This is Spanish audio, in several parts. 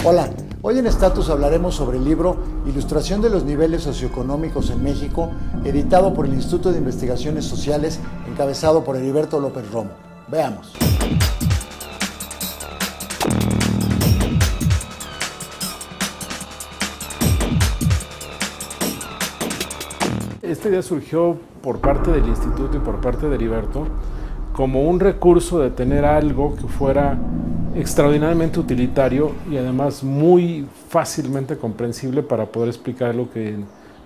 Hola, hoy en Status hablaremos sobre el libro Ilustración de los niveles socioeconómicos en México, editado por el Instituto de Investigaciones Sociales, encabezado por Heriberto López Romo. Veamos. Esta idea surgió por parte del Instituto y por parte de Heriberto como un recurso de tener algo que fuera extraordinariamente utilitario y además muy fácilmente comprensible para poder explicar lo que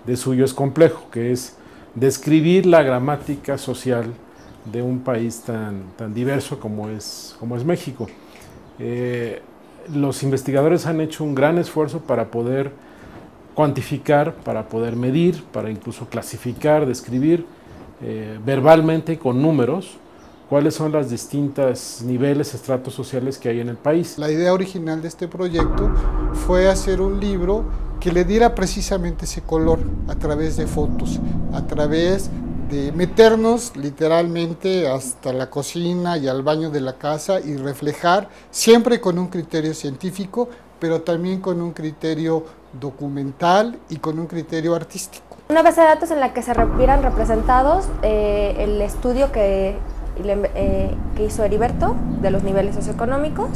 de suyo es complejo, que es describir la gramática social de un país tan diverso como es México. Los investigadores han hecho un gran esfuerzo para poder cuantificar, para poder medir, para incluso clasificar, describir verbalmente con números cuáles son los distintos niveles, estratos sociales que hay en el país. La idea original de este proyecto fue hacer un libro que le diera precisamente ese color a través de fotos, a través de meternos literalmente hasta la cocina y al baño de la casa y reflejar, siempre con un criterio científico, pero también con un criterio documental y con un criterio artístico. Una base de datos en la que se vieran representados el estudio que hizo Heriberto de los niveles socioeconómicos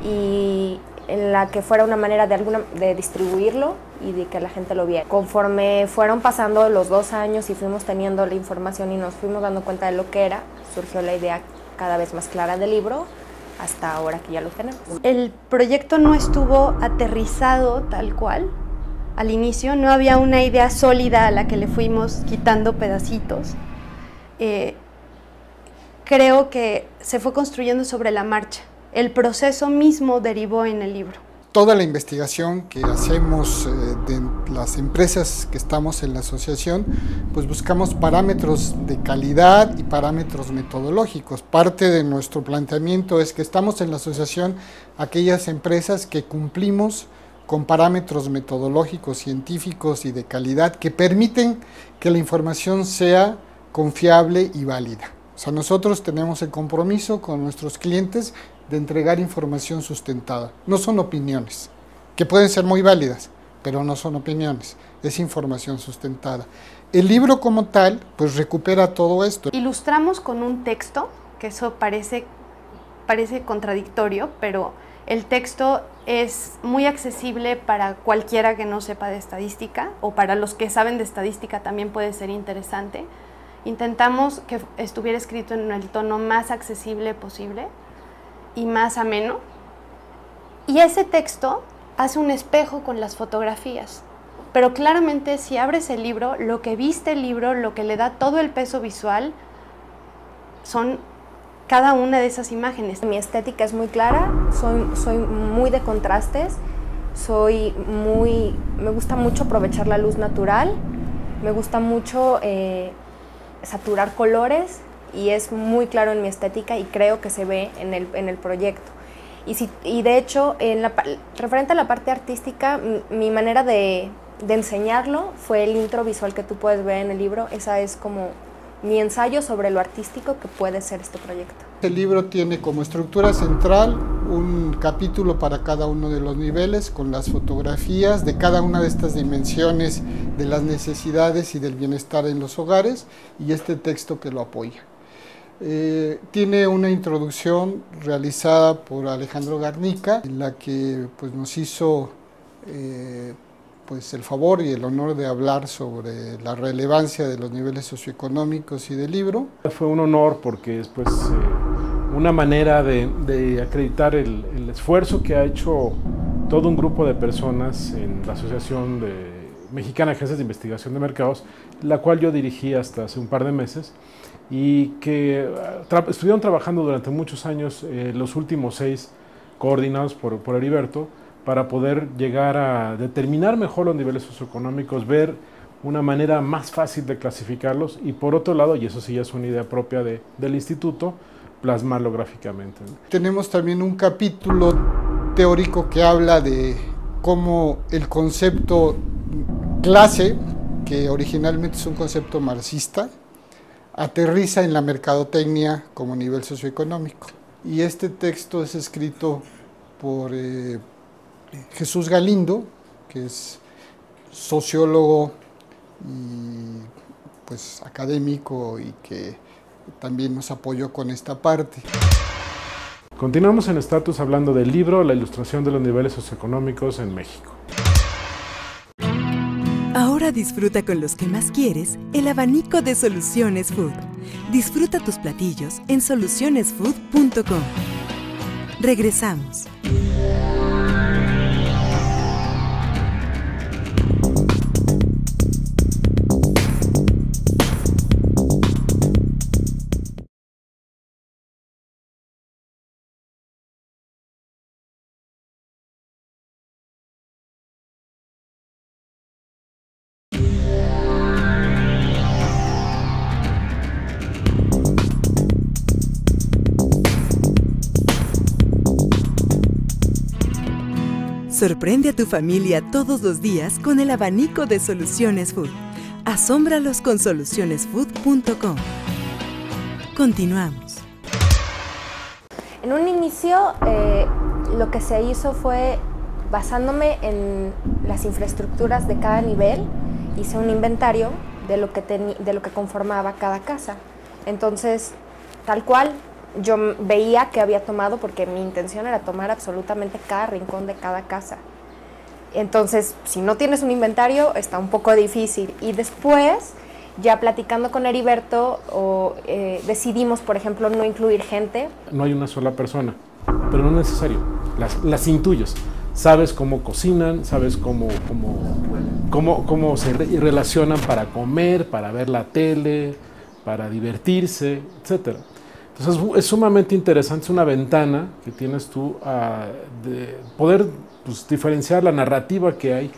y en la que fuera una manera de distribuirlo y de que la gente lo viera. Conforme fueron pasando los 2 años y fuimos teniendo la información y nos fuimos dando cuenta de lo que era, surgió la idea cada vez más clara del libro hasta ahora que ya lo tenemos. El proyecto no estuvo aterrizado tal cual. Al inicio no había una idea sólida a la que le fuimos quitando pedacitos. Creo que se fue construyendo sobre la marcha. El proceso mismo derivó en el libro. Toda la investigación que hacemos de las empresas que estamos en la asociación, pues buscamos parámetros de calidad y parámetros metodológicos. Parte de nuestro planteamiento es que estamos en la asociación aquellas empresas que cumplimos con parámetros metodológicos, científicos y de calidad que permiten que la información sea confiable y válida. O sea, nosotros tenemos el compromiso con nuestros clientes de entregar información sustentada. No son opiniones, que pueden ser muy válidas, pero no son opiniones, es información sustentada. El libro como tal, pues recupera todo esto. Ilustramos con un texto, que eso parece contradictorio, pero el texto es muy accesible para cualquiera que no sepa de estadística, o para los que saben de estadística también puede ser interesante. Intentamos que estuviera escrito en el tono más accesible posible y más ameno. Y ese texto hace un espejo con las fotografías. Pero claramente si abres el libro, lo que viste el libro, lo que le da todo el peso visual, son cada una de esas imágenes. Mi estética es muy clara, soy muy de contrastes, me gusta mucho aprovechar la luz natural, me gusta mucho saturar colores y es muy claro en mi estética y creo que se ve en el proyecto. Y de hecho, referente a la parte artística, mi manera de enseñarlo fue el intro visual que tú puedes ver en el libro. Esa es como mi ensayo sobre lo artístico que puede ser este proyecto. El libro tiene como estructura central un capítulo para cada uno de los niveles con las fotografías de cada una de estas dimensiones de las necesidades y del bienestar en los hogares y este texto que lo apoya. Tiene una introducción realizada por Alejandro Garnica, en la que pues, nos hizo pues, el favor y el honor de hablar sobre la relevancia de los niveles socioeconómicos y del libro. Fue un honor porque es pues, una manera de acreditar el esfuerzo que ha hecho todo un grupo de personas en la Asociación Mexicana de Agencias de Investigación de Mercados, la cual yo dirigí hasta hace un par de meses, y que estuvieron trabajando durante muchos años, los últimos 6, coordinados por Heriberto, para poder llegar a determinar mejor los niveles socioeconómicos, ver una manera más fácil de clasificarlos y por otro lado, y eso sí ya es una idea propia del instituto, plasmarlo gráficamente. Tenemos también un capítulo teórico que habla de cómo el concepto clase, que originalmente es un concepto marxista, aterriza en la mercadotecnia como nivel socioeconómico. Y este texto es escrito por Jesús Galindo, que es sociólogo y pues académico y que también nos apoyó con esta parte. Continuamos en Estatus hablando del libro La ilustración de los niveles socioeconómicos en México. Ahora disfruta con los que más quieres el abanico de Soluciones Food. Disfruta tus platillos en solucionesfood.com. Regresamos. Sorprende a tu familia todos los días con el abanico de Soluciones Food. Asómbralos con solucionesfood.com. Continuamos. En un inicio, lo que se hizo fue, basándome en las infraestructuras de cada nivel, hice un inventario de lo que conformaba cada casa. Entonces, tal cual, yo veía que había tomado, porque mi intención era tomar absolutamente cada rincón de cada casa. Entonces, si no tienes un inventario, está un poco difícil. Y después, ya platicando con Heriberto, decidimos, por ejemplo, no incluir gente. No hay una sola persona, pero no es necesario. Las intuyes. Sabes cómo cocinan, sabes cómo se relacionan para comer, para ver la tele, para divertirse, etcétera. Entonces es sumamente interesante, es una ventana que tienes tú de poder diferenciar la narrativa que hay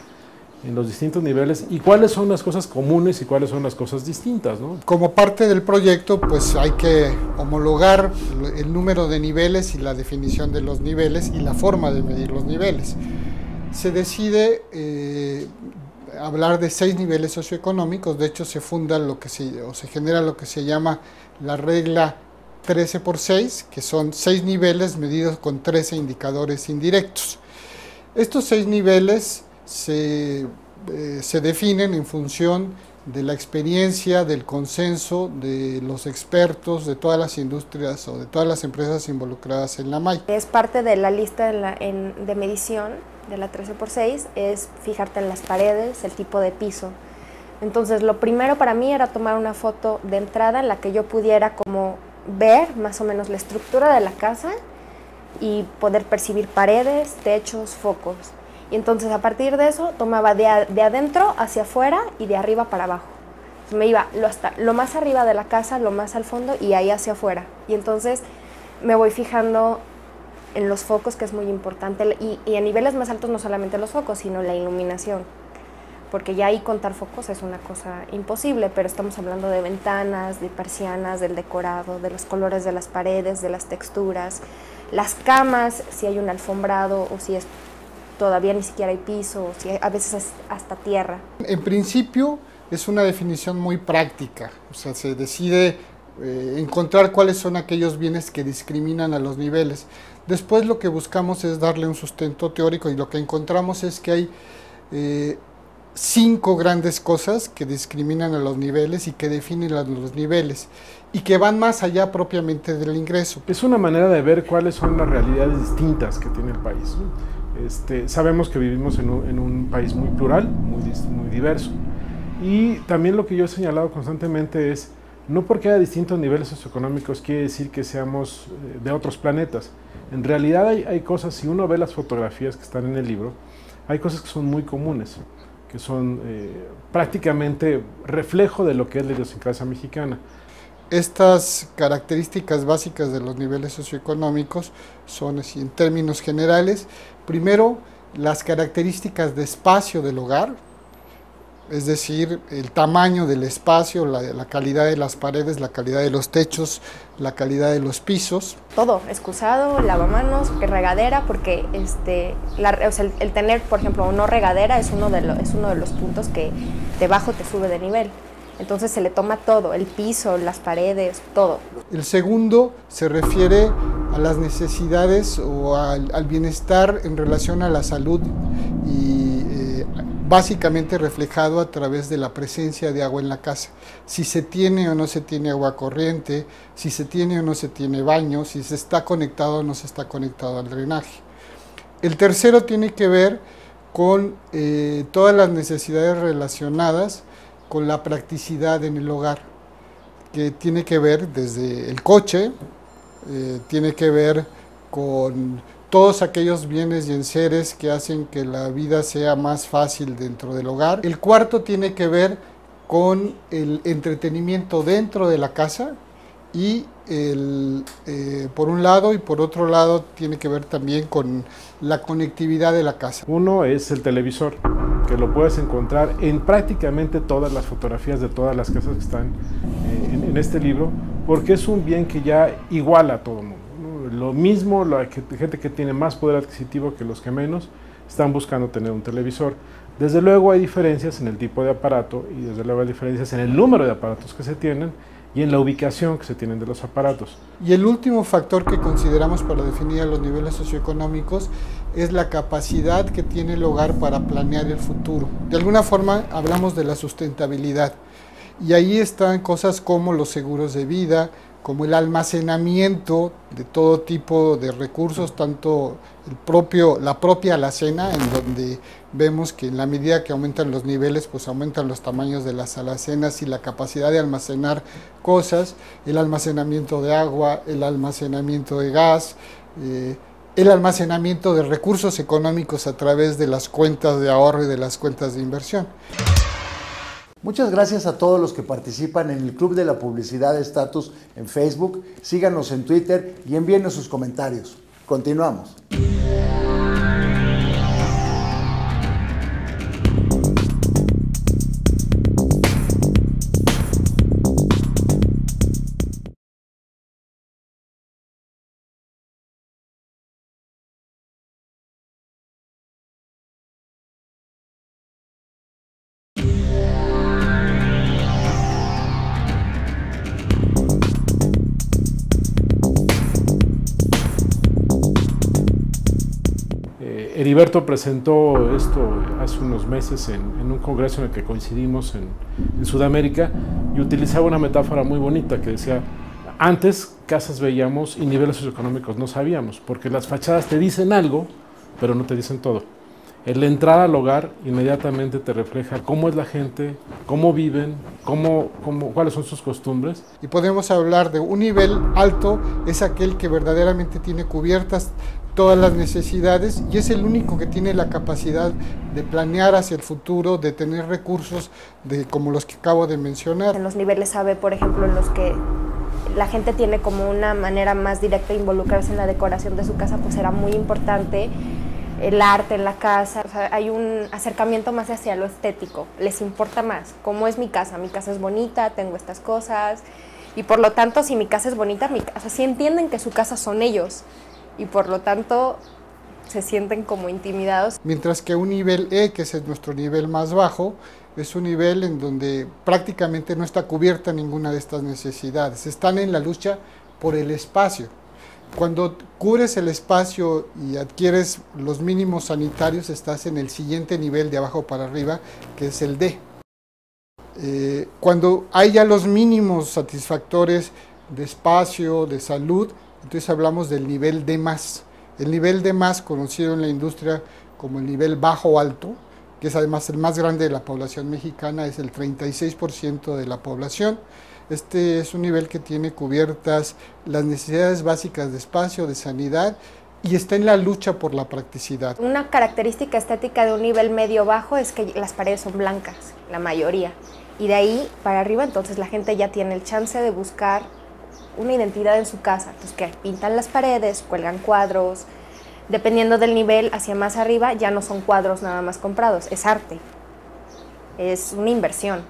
en los distintos niveles y cuáles son las cosas comunes y cuáles son las cosas distintas, ¿no? Como parte del proyecto, pues hay que homologar el número de niveles y la definición de los niveles y la forma de medir los niveles. Se decide hablar de 6 niveles socioeconómicos. De hecho se genera lo que se llama la regla 13×6, que son 6 niveles medidos con 13 indicadores indirectos. Estos 6 niveles se definen en función de la experiencia, del consenso de los expertos de todas las industrias o de todas las empresas involucradas en la malla. Es parte de la lista de medición de la 13×6, es fijarte en las paredes, el tipo de piso. Entonces lo primero para mí era tomar una foto de entrada en la que yo pudiera como ver más o menos la estructura de la casa y poder percibir paredes, techos, focos. Y entonces a partir de eso tomaba de adentro hacia afuera y de arriba para abajo. Entonces me iba hasta lo más arriba de la casa, lo más al fondo y ahí hacia afuera. Y entonces me voy fijando en los focos, que es muy importante, y a niveles más altos no solamente los focos, sino la iluminación. Porque ya ahí contar focos es una cosa imposible, pero estamos hablando de ventanas, de persianas, del decorado, de los colores de las paredes, de las texturas, las camas, si hay un alfombrado o si todavía ni siquiera hay piso, si a veces es hasta tierra. En principio es una definición muy práctica, o sea, se decide encontrar cuáles son aquellos bienes que discriminan a los niveles. Después lo que buscamos es darle un sustento teórico y lo que encontramos es que hay 5 grandes cosas que discriminan a los niveles y que definen a los niveles y que van más allá propiamente del ingreso. Es una manera de ver cuáles son las realidades distintas que tiene el país, ¿no? Sabemos que vivimos en un país muy plural, muy diverso, y también lo que yo he señalado constantemente es, no porque haya distintos niveles socioeconómicos quiere decir que seamos de otros planetas. En realidad hay cosas, si uno ve las fotografías que están en el libro, hay cosas que son muy comunes, que son prácticamente reflejo de lo que es la idiosincrasia mexicana. Estas características básicas de los niveles socioeconómicos son así, en términos generales. Primero, las características de espacio del hogar, es decir, el tamaño del espacio, la calidad de las paredes, la calidad de los techos, la calidad de los pisos. Todo, excusado, lavamanos, regadera, porque el tener, por ejemplo, no regadera es uno de los puntos que debajo te sube de nivel. Entonces se le toma todo, el piso, las paredes, todo. El segundo se refiere a las necesidades o al bienestar en relación a la salud y básicamente reflejado a través de la presencia de agua en la casa. Si se tiene o no se tiene agua corriente, si se tiene o no se tiene baño, si se está conectado o no se está conectado al drenaje. El tercero tiene que ver con todas las necesidades relacionadas con la practicidad en el hogar, que tiene que ver desde el coche, tiene que ver con todos aquellos bienes y enseres que hacen que la vida sea más fácil dentro del hogar. El cuarto tiene que ver con el entretenimiento dentro de la casa y por un lado, y por otro lado tiene que ver también con la conectividad de la casa. Uno es el televisor, que lo puedes encontrar en prácticamente todas las fotografías de todas las casas que están en este libro, porque es un bien que ya iguala a todo el mundo, ¿no? Lo mismo, la gente que tiene más poder adquisitivo que los que menos, están buscando tener un televisor. Desde luego hay diferencias en el tipo de aparato y desde luego hay diferencias en el número de aparatos que se tienen y en la ubicación que se tienen de los aparatos. Y el último factor que consideramos para definir los niveles socioeconómicos es la capacidad que tiene el hogar para planear el futuro. De alguna forma hablamos de la sustentabilidad y ahí están cosas como los seguros de vida, como el almacenamiento de todo tipo de recursos, tanto la propia alacena, en donde vemos que en la medida que aumentan los niveles, pues aumentan los tamaños de las alacenas y la capacidad de almacenar cosas, el almacenamiento de agua, el almacenamiento de gas, el almacenamiento de recursos económicos a través de las cuentas de ahorro y de las cuentas de inversión. Muchas gracias a todos los que participan en el Club de la Publicidad de Estatus en Facebook. Síganos en Twitter y envíenos sus comentarios. Continuamos. Heriberto presentó esto hace unos meses en un congreso en el que coincidimos en Sudamérica y utilizaba una metáfora muy bonita que decía, antes casas veíamos y niveles socioeconómicos no sabíamos, porque las fachadas te dicen algo, pero no te dicen todo. El entrar al hogar inmediatamente te refleja cómo es la gente, cómo viven, cuáles son sus costumbres. Y podemos hablar de un nivel alto, es aquel que verdaderamente tiene cubiertas todas las necesidades y es el único que tiene la capacidad de planear hacia el futuro, de tener recursos como los que acabo de mencionar. En los niveles AB, por ejemplo, en los que la gente tiene como una manera más directa de involucrarse en la decoración de su casa, pues será muy importante el arte en la casa. O sea, hay un acercamiento más hacia lo estético, les importa más cómo es mi casa es bonita, tengo estas cosas y por lo tanto si mi casa es bonita, si entienden que su casa son ellos y por lo tanto se sienten como intimidados. Mientras que un nivel E, que es nuestro nivel más bajo, es un nivel en donde prácticamente no está cubierta ninguna de estas necesidades, están en la lucha por el espacio. Cuando cubres el espacio y adquieres los mínimos sanitarios, estás en el siguiente nivel de abajo para arriba, que es el D. Cuando hay ya los mínimos satisfactores de espacio, de salud, entonces hablamos del nivel D+. El nivel D+, conocido en la industria como el nivel bajo-alto, que es además el más grande de la población mexicana, es el 36% de la población. Este es un nivel que tiene cubiertas las necesidades básicas de espacio, de sanidad, y está en la lucha por la practicidad. Una característica estética de un nivel medio-bajo es que las paredes son blancas, la mayoría, y de ahí para arriba entonces la gente ya tiene el chance de buscar una identidad en su casa, entonces que pintan las paredes, cuelgan cuadros, dependiendo del nivel hacia más arriba ya no son cuadros nada más comprados, es arte, es una inversión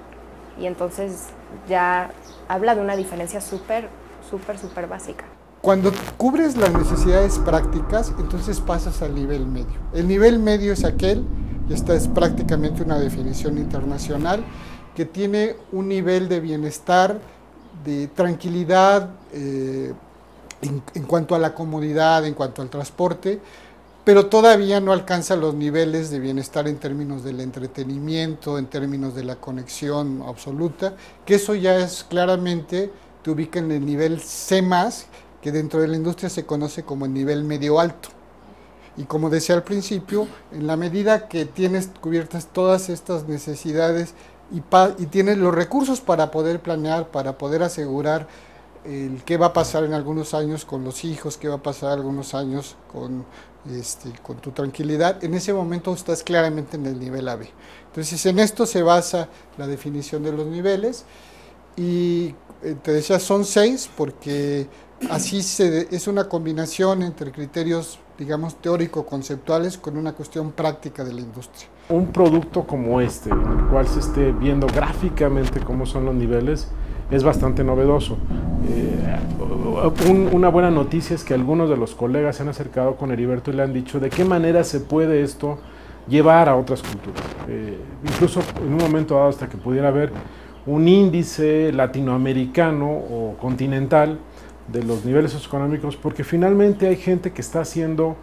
y entonces ya habla de una diferencia súper básica. Cuando cubres las necesidades prácticas, entonces pasas al nivel medio. El nivel medio es aquel, y esta es prácticamente una definición internacional, que tiene un nivel de bienestar, de tranquilidad en cuanto a la comodidad, en cuanto al transporte, pero todavía no alcanza los niveles de bienestar en términos del entretenimiento, en términos de la conexión absoluta, que eso ya es claramente, te ubica en el nivel C+, que dentro de la industria se conoce como el nivel medio alto. Y como decía al principio, en la medida que tienes cubiertas todas estas necesidades y tienes los recursos para poder planear, para poder asegurar qué va a pasar en algunos años con los hijos, qué va a pasar algunos años con tu tranquilidad, en ese momento estás claramente en el nivel AB. Entonces en esto se basa la definición de los niveles y te decía son 6 porque así es una combinación entre criterios, digamos, teórico-conceptuales con una cuestión práctica de la industria. Un producto como este, en el cual se esté viendo gráficamente cómo son los niveles, es bastante novedoso. Una buena noticia es que algunos de los colegas se han acercado con Heriberto y le han dicho de qué manera se puede esto llevar a otras culturas. Incluso en un momento dado hasta que pudiera haber un índice latinoamericano o continental de los niveles socioeconómicos, porque finalmente hay gente que está haciendo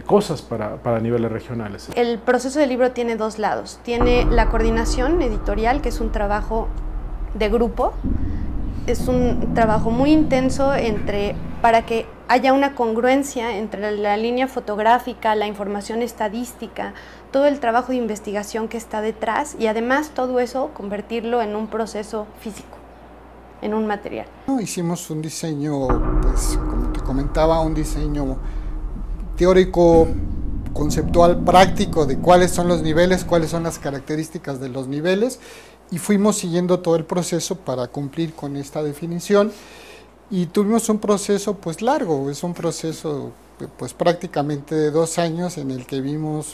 cosas para niveles regionales. El proceso del libro tiene dos lados. Tiene la coordinación editorial, que es un trabajo de grupo. Es un trabajo muy intenso para que haya una congruencia entre la línea fotográfica, la información estadística, todo el trabajo de investigación que está detrás y además todo eso convertirlo en un proceso físico, en un material. Hicimos un diseño, pues como te comentaba, un diseño teórico, conceptual, práctico de cuáles son los niveles, cuáles son las características de los niveles y fuimos siguiendo todo el proceso para cumplir con esta definición y tuvimos un proceso pues largo, es un proceso pues prácticamente de 2 años en el que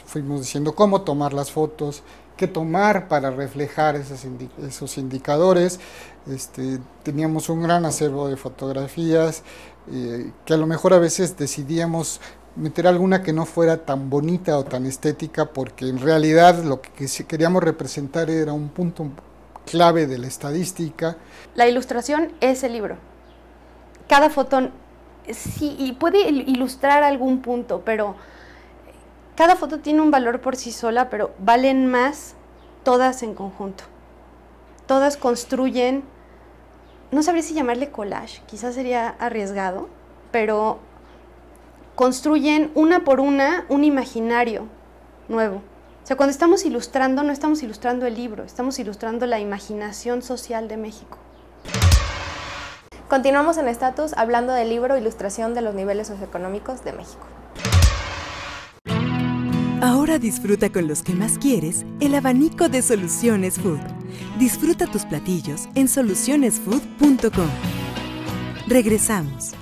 fuimos diciendo cómo tomar las fotos, qué tomar para reflejar esos indicadores. Teníamos un gran acervo de fotografías que a lo mejor a veces decidíamos meter alguna que no fuera tan bonita o tan estética porque en realidad lo que queríamos representar era un punto clave de la estadística. La ilustración es el libro. Cada foto sí y puede ilustrar algún punto, pero cada foto tiene un valor por sí sola, pero valen más todas en conjunto. Todas construyen, no sabría si llamarle collage, quizás sería arriesgado, pero construyen una por una un imaginario nuevo. O sea, cuando estamos ilustrando, no estamos ilustrando el libro, estamos ilustrando la imaginación social de México. Continuamos en Estatus hablando del libro Ilustración de los niveles socioeconómicos de México. Ahora disfruta con los que más quieres el abanico de Soluciones Food. Disfruta tus platillos en solucionesfood.com. Regresamos.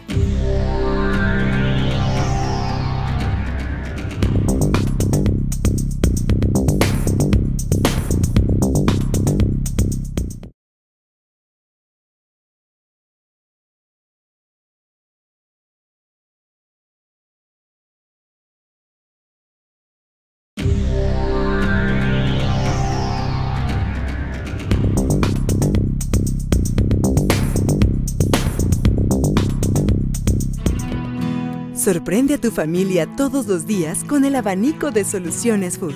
Sorprende a tu familia todos los días con el abanico de Soluciones Food.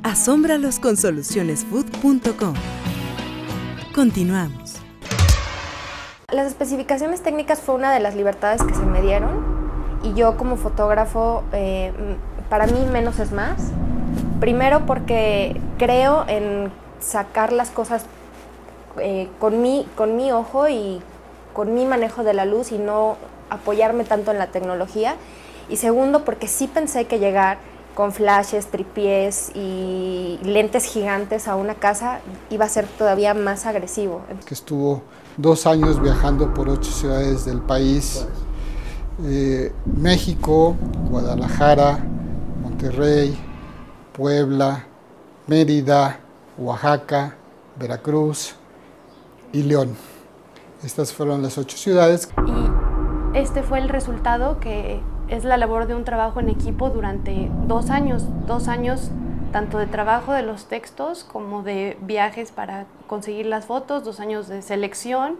Asómbralos con solucionesfood.com. Continuamos. Las especificaciones técnicas fue una de las libertades que se me dieron y yo como fotógrafo, para mí menos es más. Primero porque creo en sacar las cosas con mi ojo y con mi manejo de la luz y no apoyarme tanto en la tecnología, y segundo porque sí pensé que llegar con flashes, tripiés y lentes gigantes a una casa iba a ser todavía más agresivo. Que estuvo 2 años viajando por 8 ciudades del país, México, Guadalajara, Monterrey, Puebla, Mérida, Oaxaca, Veracruz y León. Estas fueron las 8 ciudades. Y este fue el resultado, que es la labor de un trabajo en equipo durante 2 años. 2 años tanto de trabajo de los textos como de viajes para conseguir las fotos, 2 años de selección,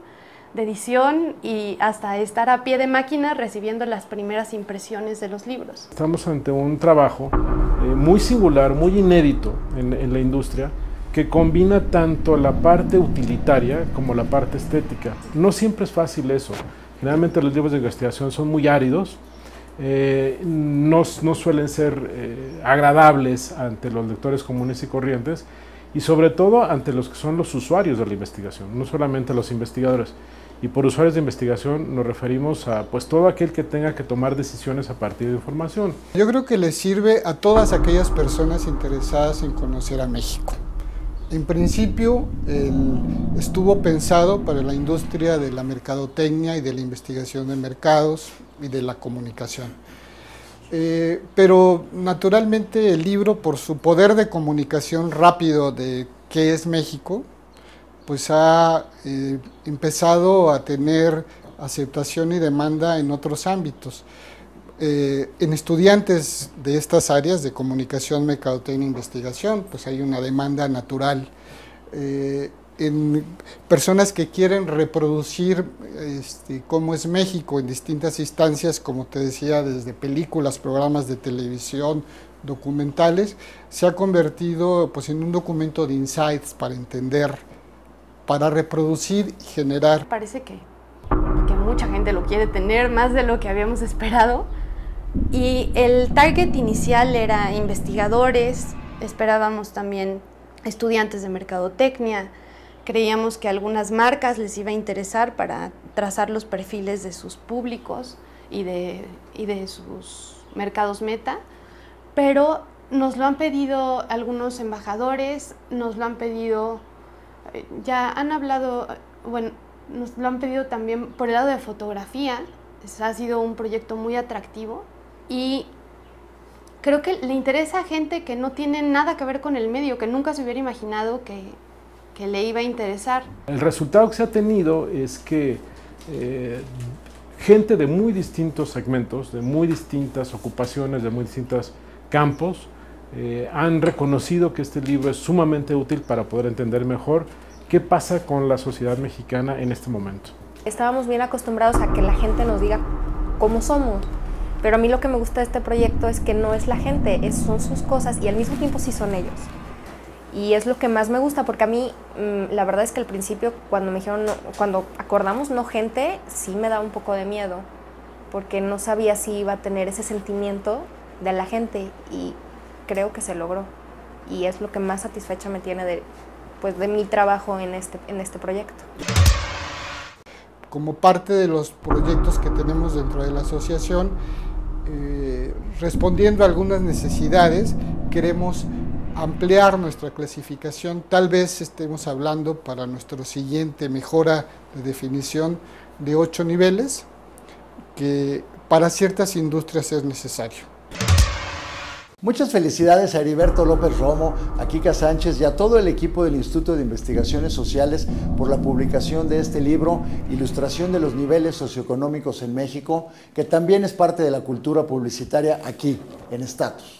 de edición y hasta estar a pie de máquina recibiendo las primeras impresiones de los libros. Estamos ante un trabajo muy singular, muy inédito en la industria, que combina tanto la parte utilitaria como la parte estética. No siempre es fácil eso. Generalmente los libros de investigación son muy áridos, no suelen ser agradables ante los lectores comunes y corrientes, y sobre todo ante los que son los usuarios de la investigación, no solamente los investigadores. Y por usuarios de investigación nos referimos a pues todo aquel que tenga que tomar decisiones a partir de información. Yo creo que le sirve a todas aquellas personas interesadas en conocer a México. En principio estuvo pensado para la industria de la mercadotecnia y de la investigación de mercados y de la comunicación. Pero naturalmente el libro, por su poder de comunicación rápido de qué es México, pues ha empezado a tener aceptación y demanda en otros ámbitos. En estudiantes de estas áreas de comunicación, mercadotecnia e investigación, pues hay una demanda natural. En personas que quieren reproducir cómo es México en distintas instancias, como te decía, desde películas, programas de televisión, documentales, se ha convertido pues, en un documento de insights para entender, para reproducir y generar. Parece que mucha gente lo quiere tener, más de lo que habíamos esperado. Y el target inicial era investigadores, esperábamos también estudiantes de mercadotecnia, creíamos que a algunas marcas les iba a interesar para trazar los perfiles de sus públicos y de sus mercados meta, pero nos lo han pedido algunos embajadores, nos lo han pedido, ya han hablado, bueno, nos lo han pedido también por el lado de fotografía. Ha sido un proyecto muy atractivo y creo que le interesa a gente que no tiene nada que ver con el medio, que nunca se hubiera imaginado que le iba a interesar. El resultado que se ha tenido es que gente de muy distintos segmentos, de muy distintas ocupaciones, de muy distintos campos, han reconocido que este libro es sumamente útil para poder entender mejor qué pasa con la sociedad mexicana en este momento. Estábamos bien acostumbrados a que la gente nos diga cómo somos, pero a mí lo que me gusta de este proyecto es que no es la gente, son sus cosas y al mismo tiempo sí son ellos. Y es lo que más me gusta, porque a mí la verdad es que al principio cuando me dijeron, cuando acordamos no gente, sí me da un poco de miedo, porque no sabía si iba a tener ese sentimiento de la gente y creo que se logró. Y es lo que más satisfecha me tiene de mi trabajo en este proyecto. Como parte de los proyectos que tenemos dentro de la asociación, respondiendo a algunas necesidades, queremos ampliar nuestra clasificación. Tal vez estemos hablando para nuestro siguiente mejora de definición de 8 niveles, que para ciertas industrias es necesario. Muchas felicidades a Heriberto López Romo, a Kika Sánchez y a todo el equipo del Instituto de Investigaciones Sociales por la publicación de este libro, Ilustración de los niveles socioeconómicos en México, que también es parte de la cultura publicitaria aquí, en Status.